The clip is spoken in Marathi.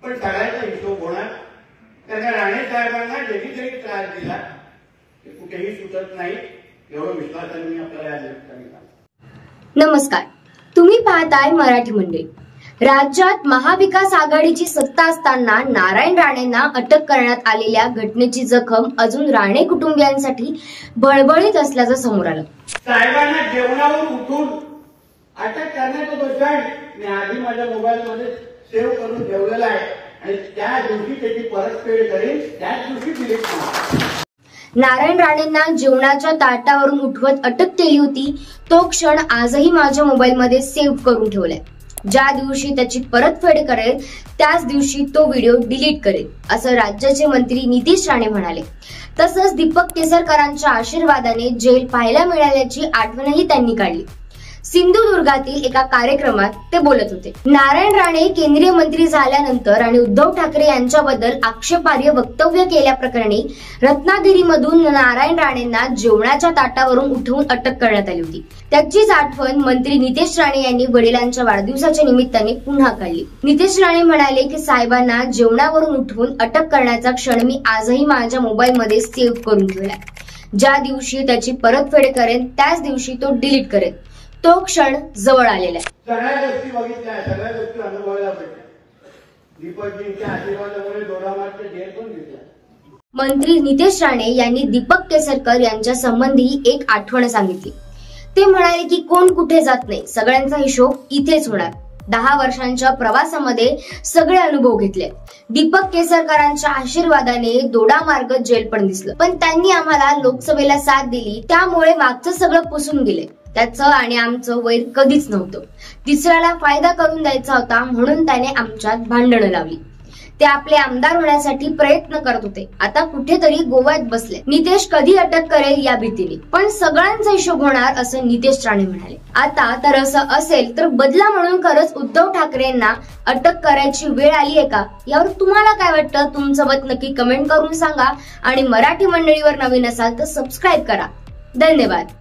पण सगळ्याचा हिशोब होणार. कारण राणे साहेबांना जरी जरी त्रास दिला ते कुठेही सुटत नाही, एवढं विश्वासाने मी आपल्याला या सांगितलं. नमस्कार, तुम्ही पाहताय मराठी मंडळी. राज्यात महाविकास आघाडीची सत्ता असताना नारायण राणेंना अटक करण्यात आलेल्या घटनेची जखम अजून राणे कुटुंबियांसाठी बळबळीत असल्याचं समोर आलं. साहेबांना जेवणावर उठून अटक करण्याचा तो क्षण मी आधी माझ्या मोबाईलमध्ये सेव्ह करून ठेवलेला आहे आणि त्या दिवशी त्याची परतफेड करेन, त्याच दिवशी डिलीट करणार. नारायण राणेंना जेवणाच्या ताटावरून उठवत अटक केली होती तो क्षण आजही माझ्या मोबाईलमध्ये सेव्ह करून ठेवलाय. ज्या दिवशी त्याची परतफेड करेल त्याच दिवशी तो व्हिडिओ डिलीट करेल, असं राज्याचे मंत्री नितेश राणे म्हणाले. तसंच दीपक केसरकरांच्या आशीर्वादाने जेल पाहायला मिळाल्याची आठवणही त्यांनी काढली. सिंधुदुर्गातील एका कार्यक्रमात ते बोलत होते. नारायण राणे केंद्रीय मंत्री झाल्यानंतर आणि उद्धव ठाकरे यांच्याबद्दल आक्षेपार्ह वक्तव्य केल्याप्रकरणी रत्नागिरीमधून नारायण राणेंना जेवणाच्या ताटावरून उठवून अटक करण्यात आली होती. त्याचीच आठवण मंत्री नितेश राणे यांनी वडिलांच्या वाढदिवसाच्या निमित्ताने पुन्हा काढली. नितेश राणे म्हणाले की साहेबांना जेवणावरून उठवून अटक करण्याचा क्षण मी आजही माझ्या मोबाईलमध्ये सेव्ह करून ठेवलाय. ज्या दिवशी त्याची परतफेड करेन त्याच दिवशी तो डिलीट करेन. तो क्षण जवळ आलेला आहे. सगळ्या गोष्टी बघितल्या, सगळ्या गोष्टी अनुभवायला भेटल्या. दीपकजींच्या आशीर्वादामुळे दोडामार्गचे जेल पण घेतला. मंत्री नितेश राणे यांनी दीपक केसरकर यांच्या संबंधी एक आठवण सांगितली. ते म्हणाले की कोण कुठे जात नाही, सगळ्यांचा हिशोब इथेच होणार. 10 वर्षांच्या प्रवासामध्ये सगळे अनुभव घेतले. दीपक केसरकरांच्या आशीर्वादाने दोडामार्ग जेल पण दिसलं, पण त्यांनी आम्हाला लोकसभेला साथ दिली, त्यामुळे मागचं सगळं पुसून गेले. त्याचं आणि आमचं वैर कधीच नव्हतं. तिसऱ्याला फायदा करून द्यायचा होता म्हणून त्याने आमच्यात भांडणं लावली. ते आपले आमदार होण्यासाठी प्रयत्न करत होते, आता कुठेतरी गोव्यात बसले. नितेश कधी अटक करेल या भीतीने, पण सगळ्यांचा हिशोब होणार असं नितेश राणे म्हणाले. आता तर असं असेल तर बदला म्हणून खरंच उद्धव ठाकरेंना अटक करायची वेळ आली आहे का, यावर तुम्हाला काय वाटतं? तुमचं मत नक्की कमेंट करून सांगा आणि मराठी मंडळीवर नवीन असाल तर सबस्क्राईब करा. धन्यवाद.